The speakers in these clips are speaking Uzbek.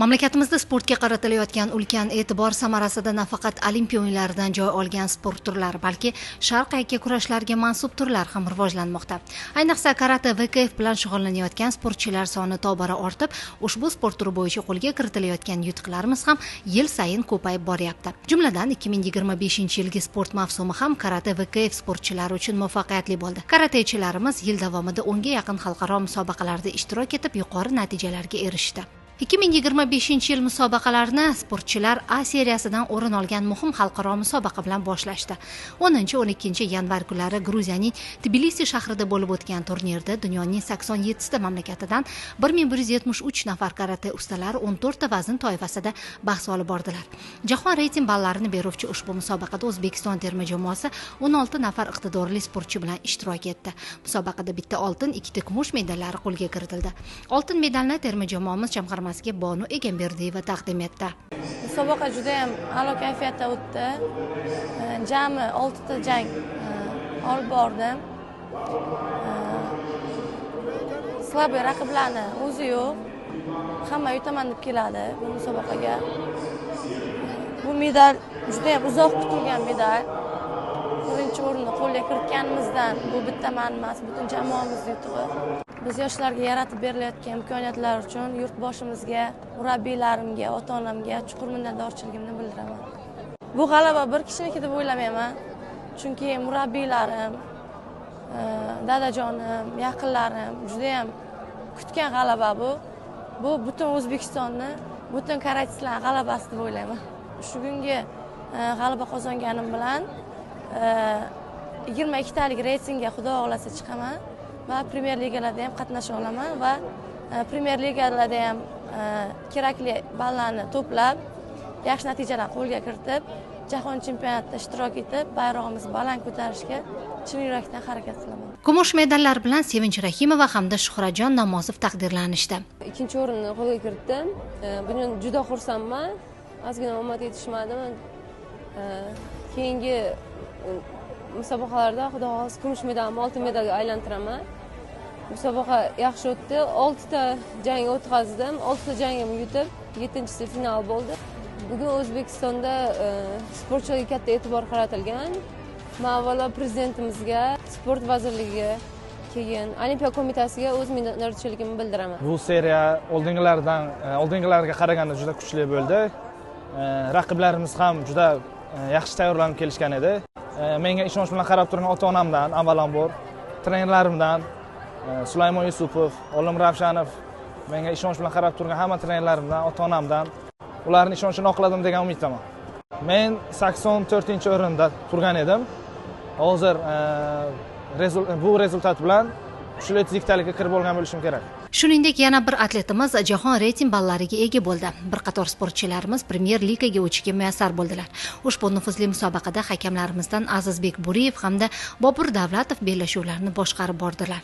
Mamlakatimizda sportga qaratilayotgan ulkan e'tibor samarasida nafaqat Olimpiya o'yinlaridan joy olgan sport turlari, balki sharq yakka kurashlarga mansub turlar ham rivojlanmoqda. Ayniqsa karate VKF bilan shug'ullanayotgan sportchilar soni tobora ortib, ushbu sport turi bo'yicha qo'lga kiritilayotgan yutuqlarimiz ham yil sayin ko'payib boryapti. Jumladan 2025-yilgi sport mavsumi ham karate VKF sportchilari uchun muvaffaqiyatli bo'ldi. Karatechilarimiz yil davomida 10 ga yaqin xalqaro musobaqalarda ishtirok etib, yuqori natijalarga erishdi. 2025-yil musobaqalarini sportchilar A seriyasidan o'rin olgan muhim xalqaro musobaqa bilan boshlashdi. 10-12 yanvar kunlari Gruziyaning Tbilisi shahrida bo'lib o'tgan turnirda dunyoning 87 ta mamlakatidan 1173 nafar karate ustalari 14 ta vazn toifasida bahs olib bordilar. Jahon reyting ballarini beruvchi ushbu musobaqada O'zbekiston terma jamoasi 16 nafar iqtidorli sportchi bilan ishtirok etdi. Musobaqada bitta oltin, 2 ta kumush medallari qo'lga kiritildi. Oltin medalni terma jamoamiz jamg'armasiga Bonu Egamberdiyeva taqdim etdi. Musobaqa juda ham a'lo kayfiyatda o'tdi. Jami 6 ta jang olib bordim. Slab raqiblarni o'zi yo'q. Hamma yutaman deb keladi bu musobaqaga. Bu medal juda ham uzoq kutilgan medal. Birinchi o'rinni qo'lga kiritganimizdan bu bitta men emas, butun jamoamiz yutug'i. Biz yoshlarga yaratib berilayotgan imkoniyatlar uchun yurtboshimizga, murabbiylarimga, ota-onamga chuqur minnatdorchiligimni bildiraman. Bu g'alaba bir kishiniki deb o'ylamayman. Chunki murabbiylarim, dadajonim, yaqinlarim juda ham kutgan g'alaba bu. Bu butun O'zbekistonni, butun karatechilar g'alabasi deb o'ylayman. Shu kungi g'alaba qozonganim bilan 22 talik reytingga xudo xohlasa chiqaman va Premyer Ligalarda ham qatnasha olaman va Premyer Ligalarda ham kerakli ballarni to'plab, yaxshi natijalar qo'lga kiritib, jahon chempionatida ishtirok etib, bayrog'imizni baland ko'tarishga chin yurakdan harakat qilaman. Kumush medallar bilan Sevinch Rahimova hamda Shuhratjon Namozov taqdirlanishdi. Ikkinchi o'rinni qo'lga kiritdim. Bundan juda xursandman. Ozgina omad yetishmadi. Keyingi musobaqalarda xudo xohlasa kumush medalni oltin medalga aylantiraman. Musobaqa yaxshi o'tdi. 6 ta jang o'tkazdim. 6 ta jangim yutib, 7-si final bo'ldi. Bugun O'zbekistonda sportchilarga katta e'tibor qaratilgan. Men avvalo prezidentimizga, sport vazirligiga, keyin Olimpiya qo'mitasiga o'z minnatdorchiligimni bildiraman. Bu seriya oldingilarga qaraganda juda kuchli bo'ldi. Raqiblarimiz ham juda yaxshi tayyorlanib kelishgan edi. Menga ishonch bilan qarab turgan ota-onamdan, avvalambor trenerlarimdan, Sulaymon Yusupov, Olim Ravshanov, menga ishonch bilan qarab turgan hamma trenerlarimdan, ota-onamdan ularning ishonchini oqladim degan umiddaman. Men 84-o'rinda turgan edim. Hozir bu rezultat bilan kuchli 30-talikka kirib olgan bo'lishim kerak. Shuningdek, yana bir atletimiz jahon reyting ballariga ega bo'ldi. Bir qator sportchilarimiz Premyer Ligaga o'tishga muyassar bo'ldilar. Ushbu nufuzli musobaqada hakamlarimizdan Azizbek Buriyev hamda Bobur Davlatov bellashuvlarni boshqarib bordilar.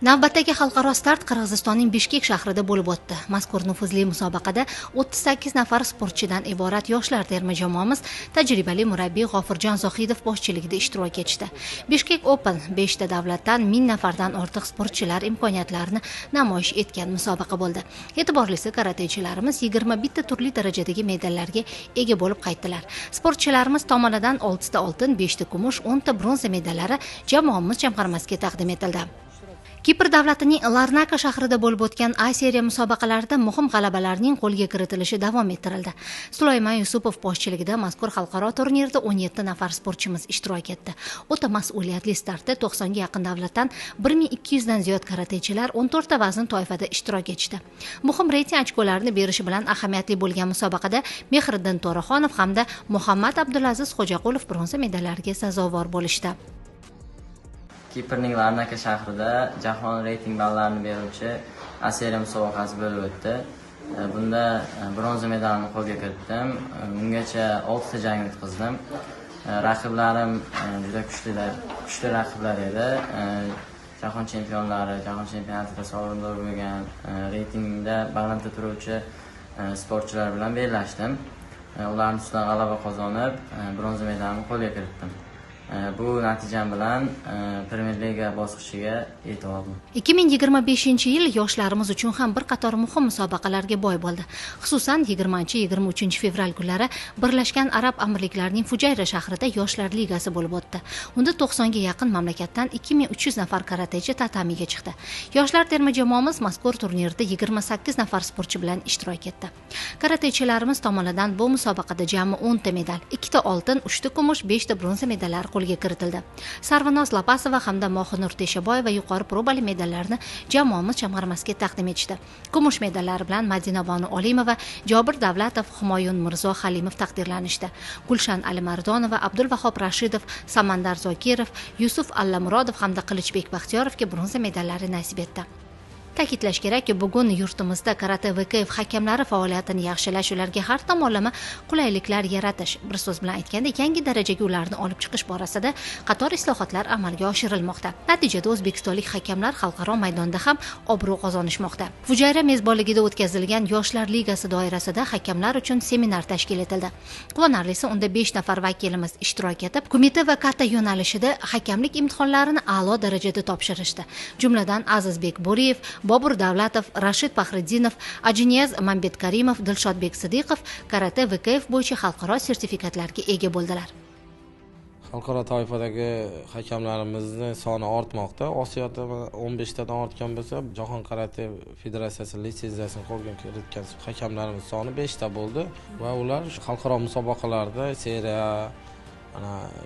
Navbatdagi xalqaro start Qirg'izistonning Bishkek shahrida bo'lib o'tdi. Mazkur nufuzli musobaqada 38 nafar sportchidan iborat yoshlar terma jamoamiz tajribali murabbiy G'ofurjon Zohidov boshchiligida ishtirok etdi. Bishkek Open 5 ta davlatdan 1000 nafardan ortiq sportchilar imkoniyatlarini namoyish etgan musobaqa bo'ldi. E'tiborlisi karatechilarimiz 21 ta turli darajadagi medallarga ega bo'lib qaytdilar. Sportchilarimiz tomonidan 6 ta oltin, 5 ta kumush, 10 ta bronza medallari jamoamiz jamg'armasiga taqdim etildi. Kipr davlatining Larnaka shahrida bo'lib o'tgan A seriya musobaqalarida muhim g'alabalarning qo'lga kiritilishi davom ettirildi. Sulaymon Yusupov boshchiligida mazkur xalqaro turnirda 17 nafar sportchimiz ishtirok etdi. O'ta mas'uliyatli startda 90 ga yaqin davlatdan 1200 dan ziyod karatechilar 14 ta vazn toifada ishtirok etdi. Muhim reyting ochkolarini berishi bilan ahamiyatli bo'lgan musobaqada Mehriddin To'raxonov hamda Muhammad Abdulaziz Xo'jaqulov bronza medallariga sazovor bo'lishdi. Kiprning Larnaka shahrida jahon reyting ballarini beruvchi A seriya musobaqasi bo'lib o'tdi. Bunda bronza medalni qo'lga kiritdim. Ungacha 6 ta jang o'tkazdim. Raqiblarim juda kuchli raqiblar edi. Jahon chempionlari, jahon chempionatida sovrindor bo'lgan, reytingda balandda turuvchi sportchilar bilan bellashdim. Ularning ustidan g'alaba qozonib, bronza medalni qo'lga kiritdim. Bu natijam bilan Premyer Liga bosqichiga yetib oldim. 2025-yil yoshlarimiz uchun ham bir qator muhim musobaqalarga boy bo'ldi. Xususan 20-23 fevral kunlari Birlashgan Arab Amirliklarining Fujayra shahrida Yoshlar ligasi bo'lib o'tdi. Unda 90 ga yaqin mamlakatdan 2300 nafar karatechi tatamiga chiqdi. Yoshlar terma jamoamiz mazkur turnirda 28 nafar sportchi bilan ishtirok etdi. Karatechilarimiz tomonidan bu musobaqada jami 10 ta medal, 2 ta oltin, 3 ta kumush, 5 ta bronza medallar qo'lga kiritildi. Sarvinoz Lapasova hamda Mohinur Teshaboyeva yuqori probali medallarni jamoamiz jamg'armasiga taqdim etishdi. Kumush medallari bilan Madina Bonu Olimova, Jobir Davlatov, Humoyun Mirzo Halimov taqdirlanishdi. Gulshan Alimardonova, Abdulvahob Rashidov, Samandar Zokirov, Yusuf Allamurodov hamda Qilichbek Baxtiyorovga bronza medallari nasib etdi. Ta'kidlash kerakki, bugun yurtimizda karate VKF hakamlari faoliyatini yaxshilash, ularga har tomonlama qulayliklar yaratish, bir so'z bilan aytganda yangi darajaga ularni olib chiqish borasida qator islohotlar amalga oshirilmoqda. Natijada o'zbekistonlik hakamlar xalqaro maydonda ham obro' qozonishmoqda. Fujayra mezbonligida o'tkazilgan Yoshlar ligasi doirasida hakamlar uchun seminar tashkil etildi. Quvonarlisi, unda 5 nafar vakilimiz ishtirok etib, qo'mita va kata yo'nalishida hakamlik imtihonlarini a'lo darajada topshirishdi. Jumladan Azizbek Bo'riyev, Bobur Davlatov, Rashid Faxriddinov, Ajiniyaz Mambetkarimov, Dilshodbek Sidiqov karate VKF bo'yicha xalqaro sertifikatlarga ega bo'ldilar. Xalqaro toifadagi hakamlarimizni soni ortmoqda. Osiyoda 15 tadan ortgan bo'lsa, Jahon karate federatsiyasi litsenziyasini qo'lga kiritgan hakamlarimiz soni 5 ta bo'ldi va ular xalqaro musobaqalarda, seriya,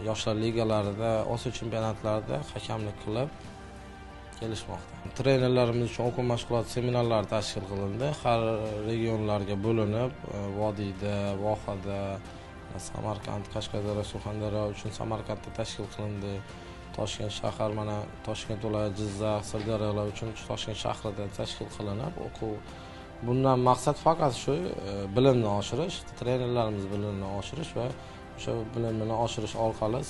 yoshlar ligalarida, Osiyo chempionatlarida hakamlik qilib kelishmoqda. Trenerlarimiz uchun o'quv mashg'ulot seminarlari tashkil qilindi. Har regionlarga bo'linib, Vodiyda, Vohada, Samarqand, Qashqadaryo, Surxondaryo uchun Samarqandda tashkil qilindi. Toshkent shahar, mana Toshkent viloyati, Jizzax, Sirdaryolar uchun Toshkent shahrida tashkil qilinib, o'quv. Bundan maqsad faqat shu bilimni oshirish, trenerlarimiz bilimini oshirish va o'sha bilimini oshirish orqali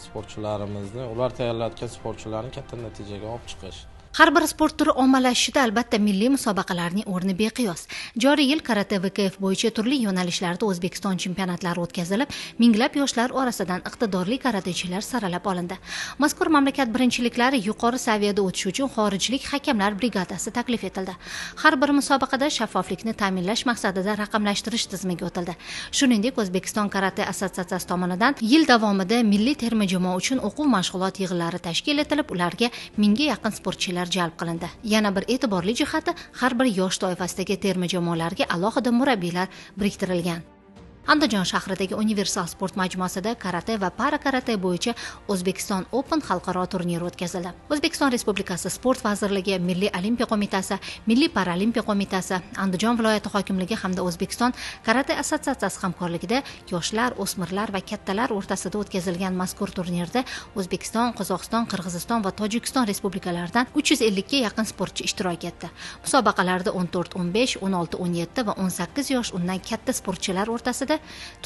sportchilarimizni, ular tayyorlayotgan sportchilarni katta natijaga olib chiqish. Har bir sport turi ommalashishida albatta milliy musobaqalarning o'rni beqiyos. Joriy yil karate VKF bo'yicha turli yo'nalishlarda O'zbekiston chempionatlari o'tkazilib, minglab yoshlar orasidan iqtidorli karatechilar saralab olindi. Mazkur mamlakat birinchiliklari yuqori saviyada o'tishi uchun xorijlik hakamlar brigadasi taklif etildi. Har bir musobaqada shaffoflikni ta'minlash maqsadida raqamlashtirish tizimiga o'tildi. Shuningdek, O'zbekiston karate assotsiatsiyasi tomonidan yil davomida milliy terma jamoa uchun o'quv mashg'ulot yig'inlari tashkil etilib, ularga 1000 ga yaqin sportchilar jalb qilindi. Yana bir e'tiborli jihati, har bir yosh toifasidagi terma jamoalarga alohida murabbiylar biriktirilgan. Andijon shahridagi Universal sport majmuasida karate va para karate bo'yicha O'zbekiston Open xalqaro turniri o'tkazildi. O'zbekiston Respublikasi Sport vazirligi, Milliy olimpiya qo'mitasi, Milliy paralimpiya qo'mitasi, Andijon viloyati hokimligi hamda O'zbekiston karate assotsiatsiyasi hamkorligida yoshlar, o'smirlar va kattalar o'rtasida o'tkazilgan mazkur turnirda O'zbekiston, Qozog'iston, Qirg'iziston va Tojikiston respublikalaridan 350 ga yaqin sportchi ishtirok etdi. Musobaqalarda 14, 15, 16, 17 va 18 yosh undan katta sportchilar o'rtasida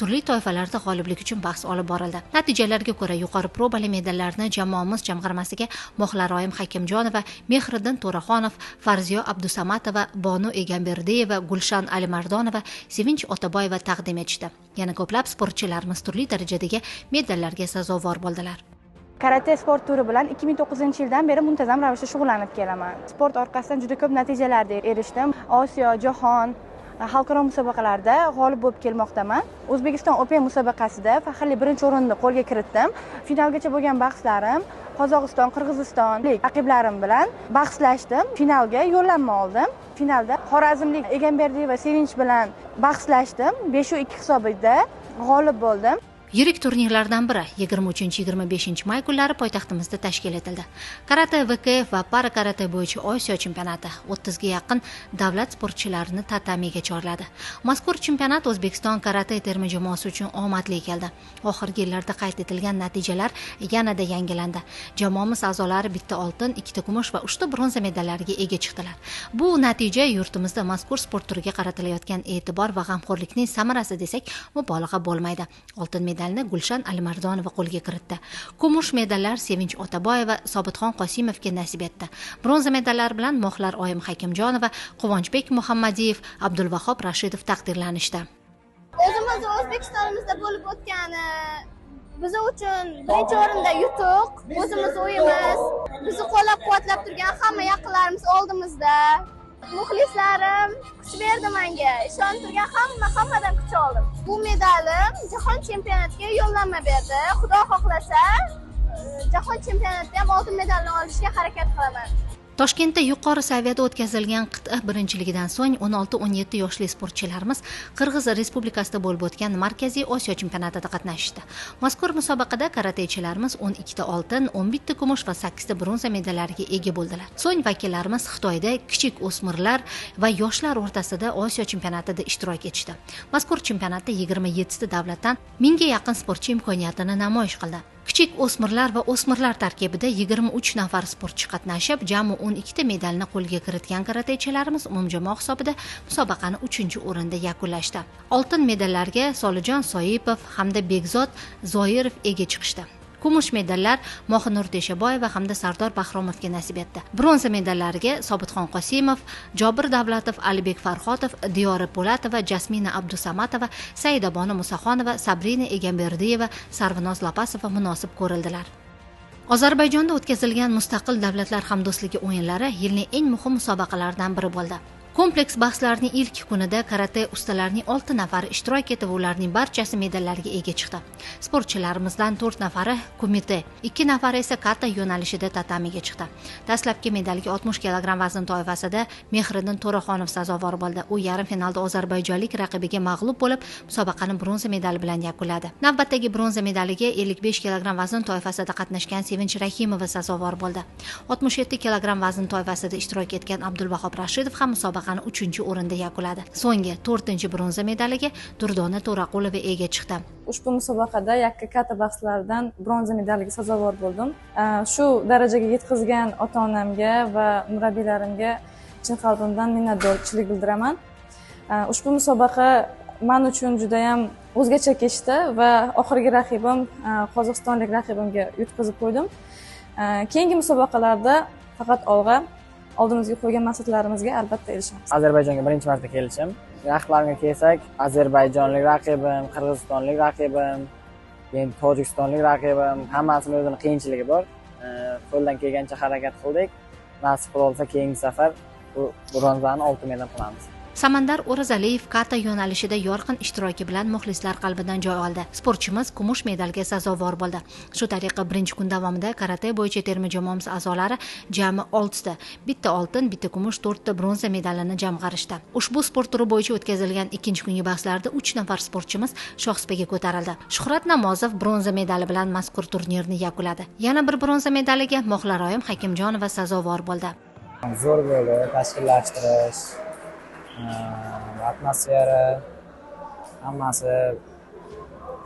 turli toifalarda g'oliblik uchun bahs olib borildi. Natijalarga ko'ra yuqori probali medallarni jamoamiz jamg'armasiga Mohlaroyim Hakimjonova, Mehriddin To'raxonov, Farziyo Abdusamatova, Bonu Egamberdiyeva, Gulshan Alimardonova, Sevinch Otaboyeva taqdim etishdi. Yana ko'plab sportchilarimiz turli darajadagi medallarga sazovor bo'ldilar. Karate sport turi bilan 2009-yildan beri muntazam ravishda shug'ullanib kelaman. Sport orqasidan juda ko'p natijalarga erishdim. Osiyo, jahon xalqaro musobaqalarda g'olib bo'lib kelmoqdaman. O'zbekiston Open musobaqasida faxrli birinchi o'rinni qo'lga kiritdim. Finalgacha bo'lgan bahslarim Qozog'iston, Qirg'izistonlik raqiblarim bilan bahslashdim. Finalga yo'llanma oldim. Finalda Xorazmlik Egamberdiyeva Sevinch bilan bahslashdim. 5-2 hisobida g'olib bo'ldim. Yirik turnirlardan biri 23-25 may kunlari poytaxtimizda tashkil etildi. Karate VKF va para karate bo'yicha Osiyo chempionati 30 ga yaqin davlat sportchilarini tatamiga chorladi. Mazkur chempionat O'zbekiston karate terma jamoasi uchun omadli keldi. Oxirgi yillarda qayd etilgan natijalar yanada yangilandi. Jamoamiz a'zolari bitta oltin, 2 ta kumush va 3 ta bronza medallariga ega chiqdilar. Bu natija yurtimizda mazkur sport turiga qaratilayotgan e'tibor va g'amxo'rlikning samarasi desak mubolag'a bo'lmaydi. Oltin medalni Gulshan Alimardonova qo'lga kiritdi. Kumush medallar Sevinch Otaboyeva, Sobitxon Qosimovga nasib etdi. Bronza medallar bilan Mohlaroyim Hakimjonova, Quvonchbek Muhammadiyev, Abdulvahob Rashidov taqdirlanishdi. O'zimiz O'zbekistonimizda bo'lib o'tgan Biz uchun birinchi o'rinda yutuq, o'zimiz o'yimiz, bizni qo'llab-quvvatlab turgan hamma yaqinlarimiz oldimizda. Muxlislarim kuch berdi menga, ishonib turgan hammadan kuch oldim. Bu medalim jahon chempionatiga yo'llanma berdi. Xudo xohlasa, jahon chempionatida ham oltin medalni olishga harakat qilaman. Toshkentda yuqori saviyada o'tkazilgan qit'a birinchiligidan so'ng 16-17 yoshli sportchilarimiz Qirg'iz Respublikasida bo'lib o'tgan Markaziy Osiyo chempionatida qatnashdi. Mazkur musobaqada karatechilarimiz 12 ta oltin, 11 ta kumush va 8 ta bronza medallariga ega bo'ldilar. So'ng vakillarimiz Xitoyda kichik o'smirlar va yoshlar o'rtasida Osiyo chempionatida ishtirok etishdi. Mazkur chempionatda 27 ta davlatdan 1000 ga yaqin sportchi imkoniyatini namoyish qildi. Kichik o'smirlar va o'smirlar tarkibida 23 nafar sportchi qatnashib, jami 12 ta medalni qo'lga kiritgan karatechilarimiz umumjamoa hisobida musobaqani 3-o'rinda yakunlashdi. Oltin medallarga Solijon Soipov hamda Begzod Zoirov ega chiqishdi. Kumush medallar Mohinur Teshaboyeva hamda Sardor Bahromovga nasib etdi. Bronza medallariga Sobitxon Qosimov, Jobir Davlatov, Alibek Farxotov, Diyora Po'latova, Jasmina Abdusamatova, Saidabona Musaxonova, Sabrina Egamberdiyeva, Sarvinoz Lapasova munosib ko'rildilar. Ozarbayjonda o'tkazilgan mustaqil davlatlar hamdo'stligi o'yinlari yilning eng muhim musobaqalaridan biri bo'ldi. Kompleks bahslarning ilk kunida karate ustalarining 6 nafari ishtirok etib, ularning barchasi medallarga ega chiqdi. Sportchilarimizdan 4 nafari kumite, 2 nafari esa kata yo'nalishida tatamiga chiqdi. Dastlabki medalga 60 kg vazn toifasida Mehriddin To'raxonov sazovor bo'ldi. U yarim finalda ozarbayjonlik raqibiga mag'lub bo'lib, musobaqani bronza medali bilan yakunladi. Navbatdagi bronza medaliga 55 kg vazn toifasida qatnashgan Sevinch Rahimova sazovor bo'ldi. 67 kg vazn toifasida ishtirok etgan Abdulvahob Rashidov ham musobaqani 3-o'rinda yakunladi. So'nggi 4-bronza medaliga Durdona To'raqulova ega chiqdi. Ushbu musobaqada yakka kata bahslaridan bronza medaliga sazovor bo'ldim. Shu darajaga yetkazgan ota-onamga va murabbiylarimga chin qalbimdan minnatdorchilik bildiraman. Ushbu musobaqa men uchun juda ham o'zgacha kechdi va oxirgi raqibim qozog'istonlik raqibimga yutqazib qo'ydim. Keyingi musobaqalarda faqat oldimizga qo'ygan maqsadlarimizga albatta erishamiz. Ozarbayjonga birinchi marta kelishim. Raqiblarimga kelsak, ozarbayjonlik raqibim, qirg'izistonlik raqibim, endi tojikistonlik raqibim, hammasini o'zining qiyinchiligi bor. Qo'ldan kelgancha harakat qildik. Nasib qilsa keyingi safar bu bronzani oltin medal qilamiz. Samandar O'razaliyev kata yo'nalishida yorqin ishtiroki bilan muxlislar qalbidan joy oldi. Sportchimiz kumush medalga sazovor bo'ldi. Shu tariqa birinchi kun davomida karate bo'yicha terma jamoamiz a'zolari jami 6 ta, bitta oltin, bitta kumush, 4 ta bronza medalini jamg'arishdi. Ushbu sport turi bo'yicha o'tkazilgan ikkinchi kungi bahslarda 3 nafar sportchimiz shohsupaga ko'tarildi. Shuhrat Namozov bronza medali bilan mazkur turnirni yakunladi. Yana bir bronza medaliga Mohlaroyim Hakimjonova sazovor bo'ldi. Zo'r bo'ldi tashkillashtirish, atmosfera, hammasi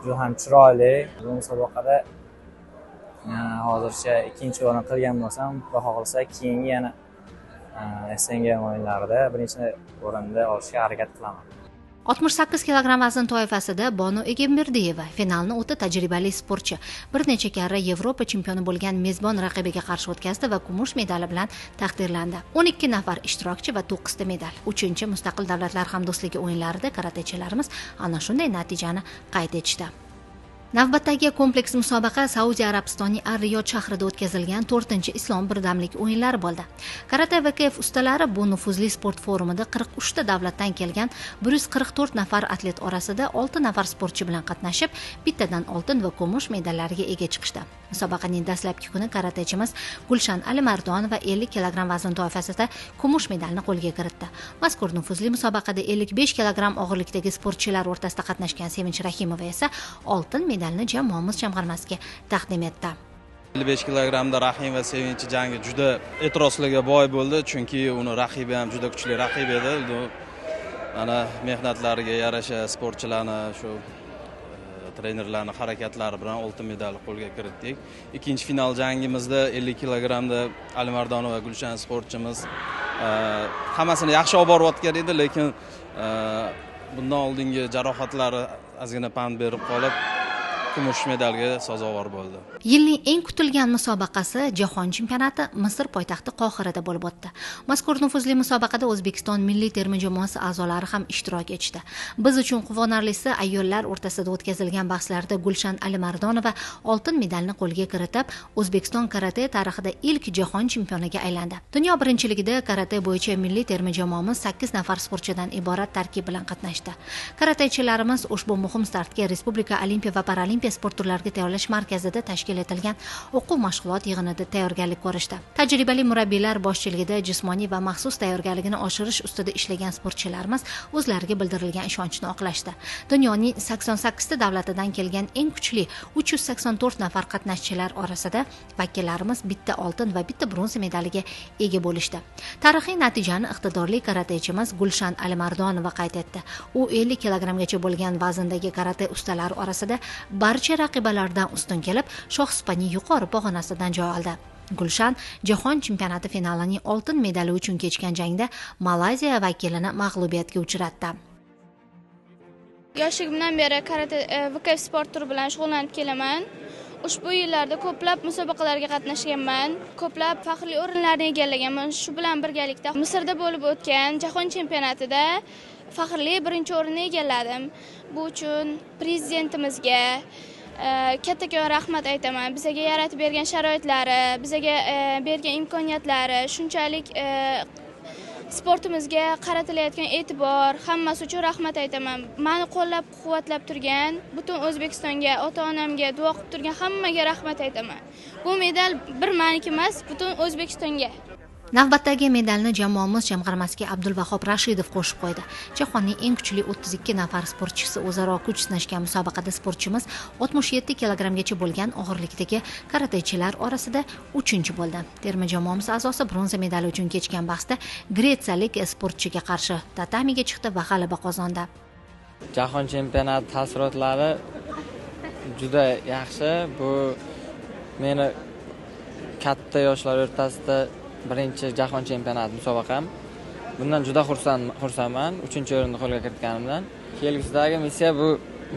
juda ham chiroyli. Bu musobaqada hozircha ikkinchi o'rin qilgan bo'lsam, xudo xohlasa keyingi yana SNG o'yinlarida birinchi o'rinda olishga harakat qilaman. 68 kg vazn toifasida Bonu Egamberdiyeva finalni o'ta tajribali sportchi, bir necha karra Yevropa chempioni bo'lgan mezbon raqibiga qarshi o'tkazdi va kumush medali bilan taqdirlandi. 12 nafar ishtirokchi va 9 ta medal. 3-mustaqil davlatlar hamdo'stligi o'yinlarida karatechilarimiz ana shunday natijani qayd etishdi. Navbatdagi kompleks musobaqa Saudiya Arabistonining Ar-Riyod shahrida o'tkazilgan 4-Islom birdamlik o'yinlari bo'ldi. Karate VKF ustalari bu nufuzli sport forumida 43 ta davlatdan kelgan 144 nafar atlet orasida 6 nafar sportchi bilan qatnashib, bittadan oltin va kumush medallariga ega chiqishdi. Musobaqaning dastlabki kuni karatechimiz Gulshan Alimardonova 50 kg vazn toifasida kumush medalni qo'lga kiritdi. Mazkur nufuzli musobaqada 55 kg og'irlikdagi sportchilar o'rtasida qatnashgan Sevinch Rahimova esa oltin medalni jamoamiz jamg'armasiga taqdim etdi. 55 kilogramda Rahim va Sevinch jangi juda e'tirozlarga boy bo'ldi, chunki uni raqibi ham juda kuchli raqib edi. Mana mehnatlariga yarasha sportchilarni shu trenerlarning harakatlari bilan oltin medalni qo'lga kiritdik. Ikkinchi final jangimizda 50 kilogramda Alimardonova va Gulshan sportchimiz hammasini yaxshi olib borayotgan edi, lekin bundan oldingi jarohatlari ozgina pand berib qolib, kumush medalga sazovor bo'ldi. Yilning eng kutilgan musobaqasi Jahon chempionati Misr poytaxti Qohirada bo'lib o'tdi. Mazkur nufuzli musobaqada O'zbekiston milliy terma jamoasi a'zolari ham ishtirok etishdi. Biz uchun quvonarlisi, ayollar o'rtasida o'tkazilgan bahslarda Gulshan Alimardonova oltin medalni qo'lga kiritib, O'zbekiston karate tarixida ilk jahon chempioniga aylandi. Dunyo birinchiligida karate bo'yicha milliy terma jamoamiz 8 nafar sportchidan iborat tarkib bilan qatnashdi. Karatechilarimiz ushbu muhim startga Respublika Olimpiya va Paralimpiya sport turlariga tayyorlash markazida tashkil etilgan o'quv mashg'ulot yig'inida tayyorgarlik ko'rishdi. Tajribali murabbiylar boshchiligida jismoniy va maxsus tayyorgarligini oshirish ustida ishlagan sportchilarimiz o'zlariga bildirilgan ishonchni oqlashdi. Dunyoning 88 ta davlatidan kelgan eng kuchli 384 nafar qatnashchilar orasida vakillarimiz bitta oltin va bitta bronza medaliga ega bo'lishdi. Tarixiy natijani iqtidorli karatechimiz Gulshan Alimardonova qayd etdi. U 50 kilogramgacha bo'lgan vazndagi karate ustalari orasida barcha raqibalaridan ustun kelib, shohsupaning yuqori pog'onasidan joy oldi. Gulshan jahon chempionati finalining oltin medali uchun kechgan jangda Malayziya vakilini mag'lubiyatga uchratdi. Yoshligimdan beri karate VKF sport turi bilan shug'ullanib kelaman. Ushbu yillarda ko'plab musobaqalarga qatnashganman, ko'plab faxrli o'rinlarni egallaganman. Shu bilan birgalikda Misrda bo'lib o'tgan jahon chempionatida faxrli birinchi o'rinni egalladim. Bu uchun prezidentimizga kattakon rahmat aytaman. Bizga yaratib bergan sharoitlari, bizga bergan imkoniyatlari, shunchalik sportimizga qaratilayotgan e'tibor, hammasi uchun rahmat aytaman. Meni qo'llab-quvvatlab turgan butun O'zbekistonga, ota-onamga, duo qilib turgan hammaga rahmat aytaman. Bu medal bir meniki emas, butun O'zbekistonga. Navbatdagi medalni jamoamiz jamg'armasiga Abdulvahob Rashidov qo'shib qo'ydi. Jahonning eng kuchli 32 nafar sportchisi o'zaro kuch sinashgan musobaqada sportchimiz 67 kilogramgacha bo'lgan og'irlikdagi karatechilar orasida 3-chi bo'ldi. Terma jamoamiz a'zosi bronza medali uchun kechgan bahsda gretsiyalik sportchiga qarshi tatamiga chiqdi va g'alaba qozondi. Jahon chempionati taassurotlari juda yaxshi. Bu meni katta yoshlar o'rtasida birinchi jahon chempionati musobaqam. Bundan juda xursandman. 3-o'rinni qo'lga kiritganimdan. Kelgusidagi missiya bu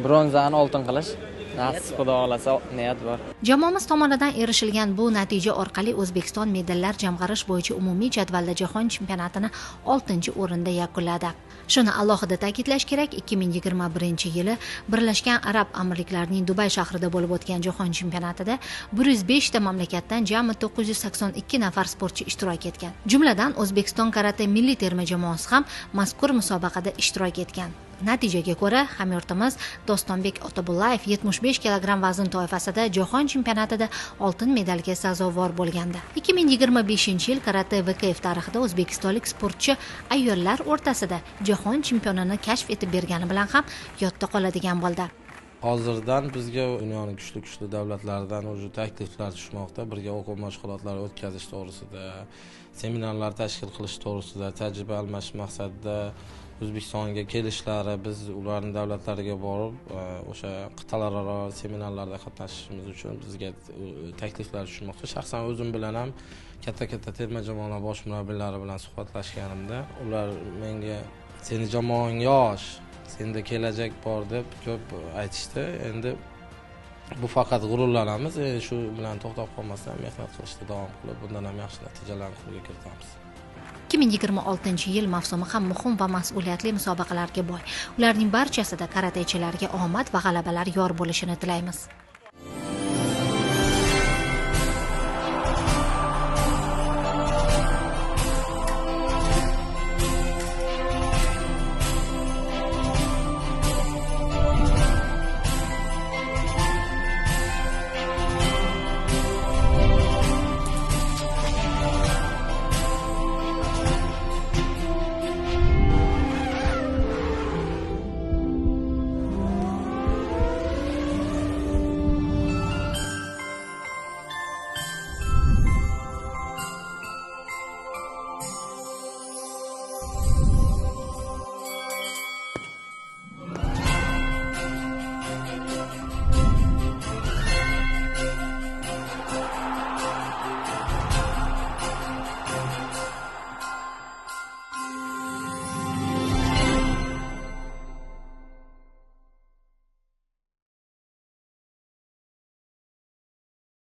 bronzani oltin qilish. Nasib xudo xolasa niyat bor. Jamoamiz tomonidan erishilgan bu natija orqali O'zbekiston medallar jamg'arish bo'yicha umumiy jadvalda jahon chempionatini 6-o'rinda yakunladi. Shuni alohida ta'kidlash kerak, 2021-yili Birlashgan Arab Amirliklarining Dubay shahrida bo'lib o'tgan jahon chempionatida 105 ta mamlakatdan jami 982 nafar sportchi ishtirok etgan. Jumladan O'zbekiston karate milliy terma jamoasi ham mazkur musobaqada ishtirok etgan. Natijaga ko'ra, hamyurtimiz Dostonbek Otabullayev 75 kilogram vazn toifasida jahon chempionatida oltin medalga sazovor bo'lgandi. 2025-yil karate VKF tarixida o'zbekistonlik sportchi ayollar o'rtasida jahon chempionini kashf etib bergani bilan ham yodda qoladigan bo'ldi. Hozirdan bizga dunyoning kuchli davlatlaridan o'zi takliflar tushmoqda. Birga o'quv mashg'ulotlari o'tkazish to'g'risida, seminarlar tashkil qilish to'g'risida, tajriba almashish maqsadida O'zbekistonga kelishlari, biz ularning davlatlariga borib, o'sha qit'alararo seminarlarda qatnashishimiz uchun bizga takliflar tushmoqda. Shaxsan o'zim bilan ham katta terma jamoalar bosh murabbiylari bilan suhbatlashganimda, ular menga seni jamoang yosh, senda kelajak bor deb ko'p aytishdi. Endi bu faqat g'ururlanamiz. Shu bilan to'xtab qolmasdan mehnat qilishda davom qilib, bundan ham yaxshi natijalarni qo'lga kiritamiz. 2026-yil mavsumi ham muhim va mas'uliyatli musobaqalarga boy. Ularning barchasida karatechilarga omad va g'alabalar yor bo'lishini tilaymiz.